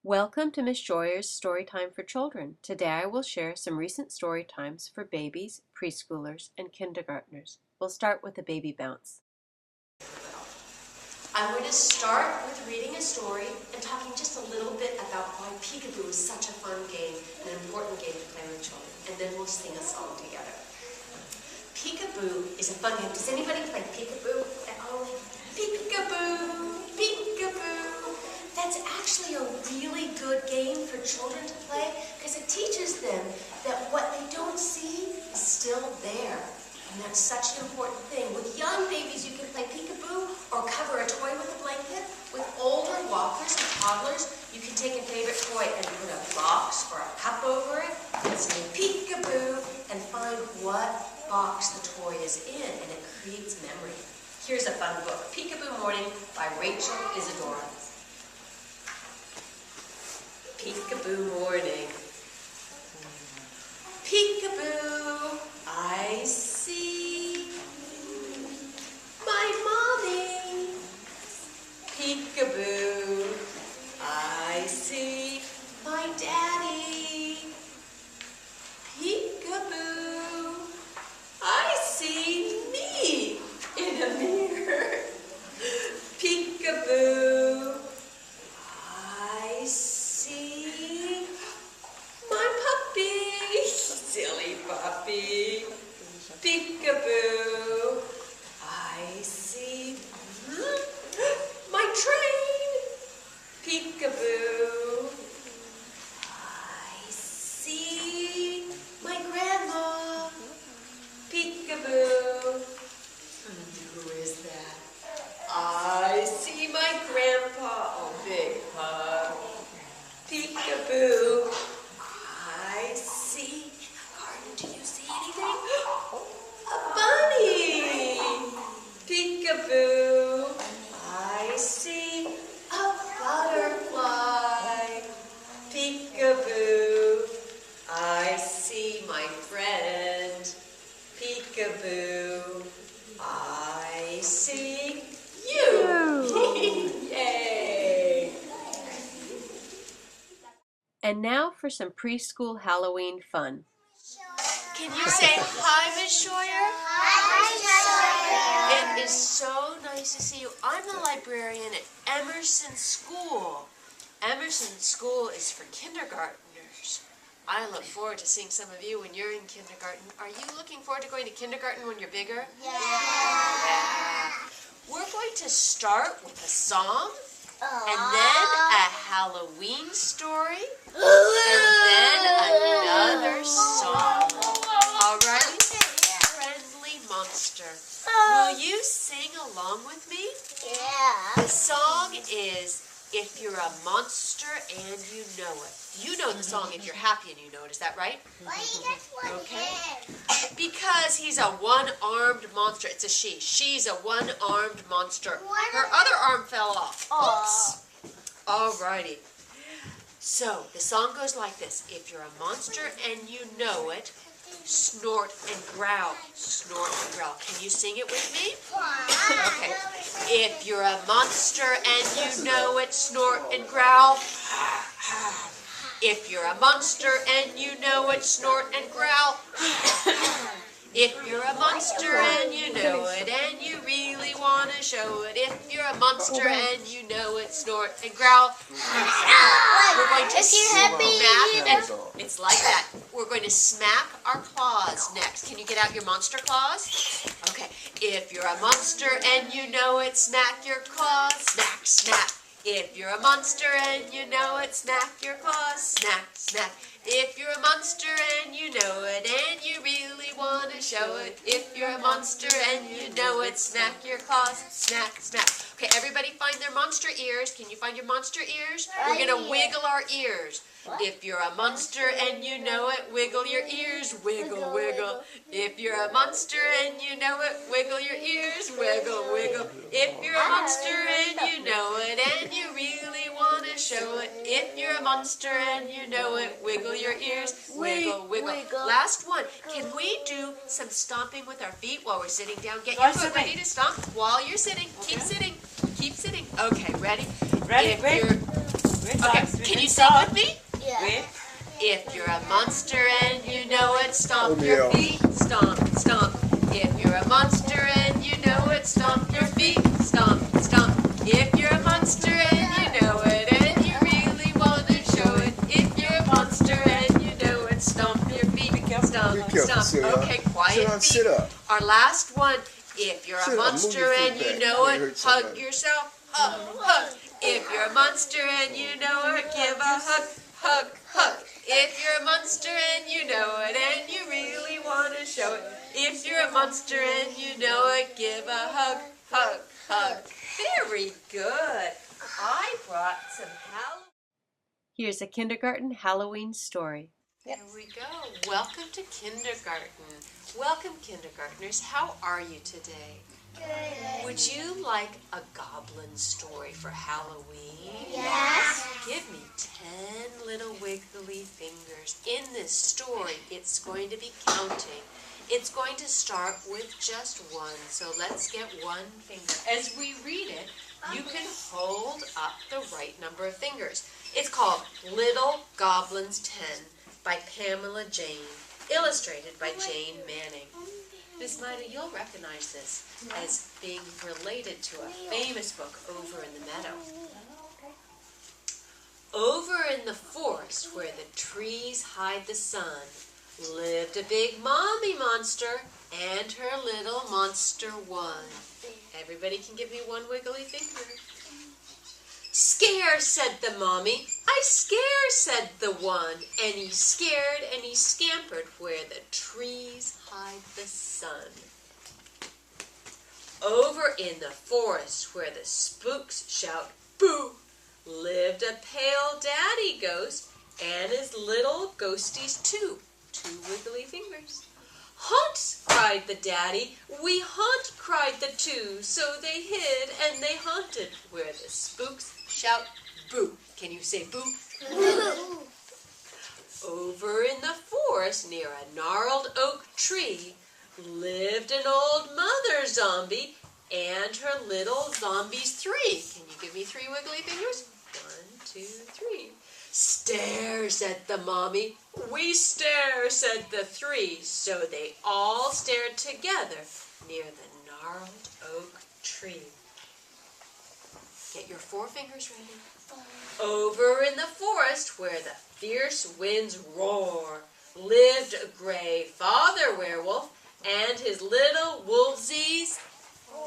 Welcome to Miss Scheuer's Storytime for Children. Today I will share some recent story times for babies, preschoolers, and kindergartners. We'll start with a baby bounce. I'm going to start with reading a story and talking just a little bit about why peekaboo is such a fun game, an important game to play with children, and then we'll sing a song together. Peekaboo is a fun game. Does anybody play peekaboo at home? Peekaboo, peekaboo. That's actually a really good game for children to play because it teaches them that what they don't see is still there. And that's such an important thing. With young babies, you can play peekaboo or cover a toy with a blanket. With older walkers and toddlers, you can take a favorite toy and put a box or a cup over it and say peekaboo and find what box the toy is in, and it creates memory. Here's a fun book, Peekaboo Morning by Rachel Isadora. Peekaboo morning. Peekaboo, I see my mommy. Peekaboo, I see my daddy. Peekaboo, I see me in a mirror. Peekaboo, I see my puppy, silly puppy. Peekaboo, I see my train. Peekaboo, I see my grandma. Peekaboo, who is that? I see my grandpa, oh big hug. Peekaboo, I see in the garden. Do you see anything? A bunny. Peekaboo, I see a butterfly. Peekaboo, I see my friend. Peekaboo, I see you. Yay! And now for some preschool Halloween fun. Can you say hi, Miss Scheuer? Hi, It is so nice to see you. I'm the librarian at Emerson School. Emerson School is for kindergartners. I look forward to seeing some of you when you're in kindergarten. Are you looking forward to going to kindergarten when you're bigger? Yeah. We're going to start with a song, and then a Halloween story, and then another song. All right? Friendly monster. Will you sing along with me? The song is If You're a Monster and You Know It. You know the song if you're happy and you know it. Is that right? Okay. Because he's a one-armed monster. It's a she. She's a one-armed monster. Her other arm fell off. Oops. Alrighty. So, the song goes like this. If you're a monster and you know it, snort and growl. Snort and growl. Can you sing it with me? Okay. If you're a monster and you know it, snort and growl. If you're a monster and you know it, snort and growl. If you're a monster and you know it and you really want to show it. If you're a monster and you know it, snort and growl. We're going to smack, and it's like that. We're going to smack our claws next. Can you get out your monster claws? Okay. If you're a monster and you know it, smack your claws. Smack, smack. If you're a monster and you know it, smack your claws. Smack, smack. If you're a monster and you know it and you really want to show it. If you're a monster and you know it, smack your claws. Smack, smack. Okay, everybody find their monster ears. Can you find your monster ears? We're going to wiggle our ears. If you're a monster and you know it, wiggle your ears. Wiggle, wiggle. If you're a monster and you know it, wiggle your ears. Wiggle, wiggle. If you're a monster and you know it and you really want to show it. If you're a monster and you know it, wiggle your ears. Wiggle, wiggle. Last one. Can we do some stomping with our feet while we're sitting down? Get your foot ready to stomp while you're sitting. Keep sitting. Keep sitting. Okay, ready? Ready, If great. you're Okay, can you sing with me? Yeah. If you're a monster and you know it, stomp your feet, stomp, stomp. If you're a monster and you know it, stomp your feet, stomp, stomp. If you're a monster and you know it and you really want to show it, if you're a monster and you know it, stomp your feet, stomp, stomp. Okay, quiet feet. Sit up. Our last one. If you're a Sit up, monster move your and feet you back. know May it, hurt hug somebody. yourself, hug, hug. If you're a monster and you know it, give a hug, hug, hug. If you're a monster and you know it and you really want to show it, if you're a monster and you know it, give a hug, hug, hug. Very good. I brought some Halloween. Here's a kindergarten Halloween story. There we go. Welcome to kindergarten. Welcome, kindergartners. How are you today? Good. Would you like a goblin story for Halloween? Yes. Give me 10 little wiggly fingers. In this story, it's going to be counting. It's going to start with just one, so let's get one finger. As we read it, you can hold up the right number of fingers. It's called Little Goblins 10 by Pamela Jane, illustrated by Jane Manning. Miss Maida, you'll recognize this as being related to a famous book, Over in the Meadow. Over in the forest where the trees hide the sun lived a big mommy monster and her little monster one. Everybody can give me one wiggly finger. Scare, said the mommy. I scare, said the one. And he scared and he scampered where the trees hide the sun. Over in the forest where the spooks shout boo lived a pale daddy ghost and his little ghosties too. 2 wiggly fingers. Haunt, cried the daddy. We haunt, cried the 2. So they hid and they haunted where the spooks shout boo. Can you say boo? Boo. Over in the forest near a gnarled oak tree lived an old mother zombie and her little zombies 3. Can you give me 3 wiggly fingers? 1, 2, 3. Stare, said the mommy. We stare, said the 3. So they all stared together near the gnarled oak tree. Get your 4 fingers ready. Over in the forest where the fierce winds roar lived a gray father werewolf and his little wolvesies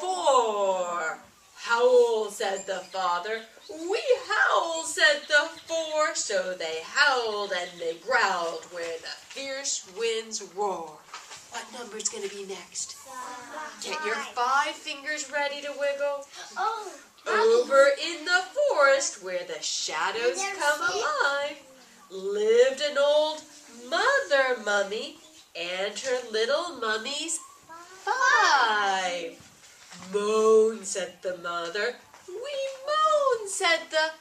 4. Howl, said the father. We howl, said the 4. So they howled and they growled where the fierce winds roar. What number's going to be next? Get your 5 fingers ready to wiggle. Oh. Over in the forest where the shadows come alive lived an old mother mummy and her little mummies 5. Moan, said the mother. We moan, said the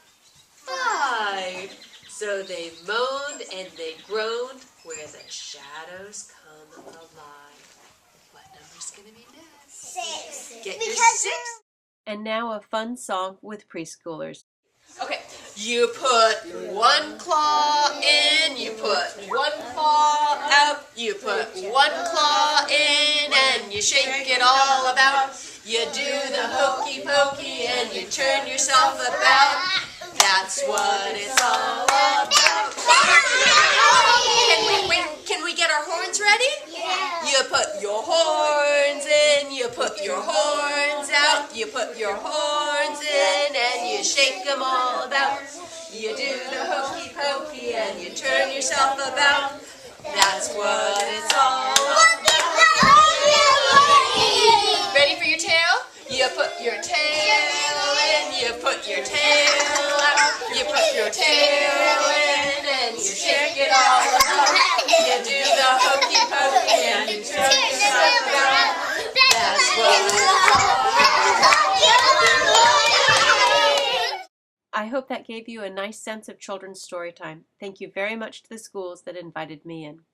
5. So they moaned and they groaned where the shadows come alive. What number's going to be next? 6. Get your 6. And now a fun song with preschoolers. Okay, you put 1 claw in, you put 1 claw out, you put 1 claw in and you shake it all about. You do the hokey pokey and you turn yourself about. That's what it's all about. Can we get our horns ready? Yeah. You put your horns in, you put your horns out, you put your horns in and you shake them all about. You do the hokey pokey and you turn yourself about. That's what it's all about. Ready for your tail? You put your tail in, you put your tail out, you put your tail in and you shake it all about. You do the hokey pokey and you turn yourself around. That's what it's all about. I hope that gave you a nice sense of children's story time. Thank you very much to the schools that invited me in.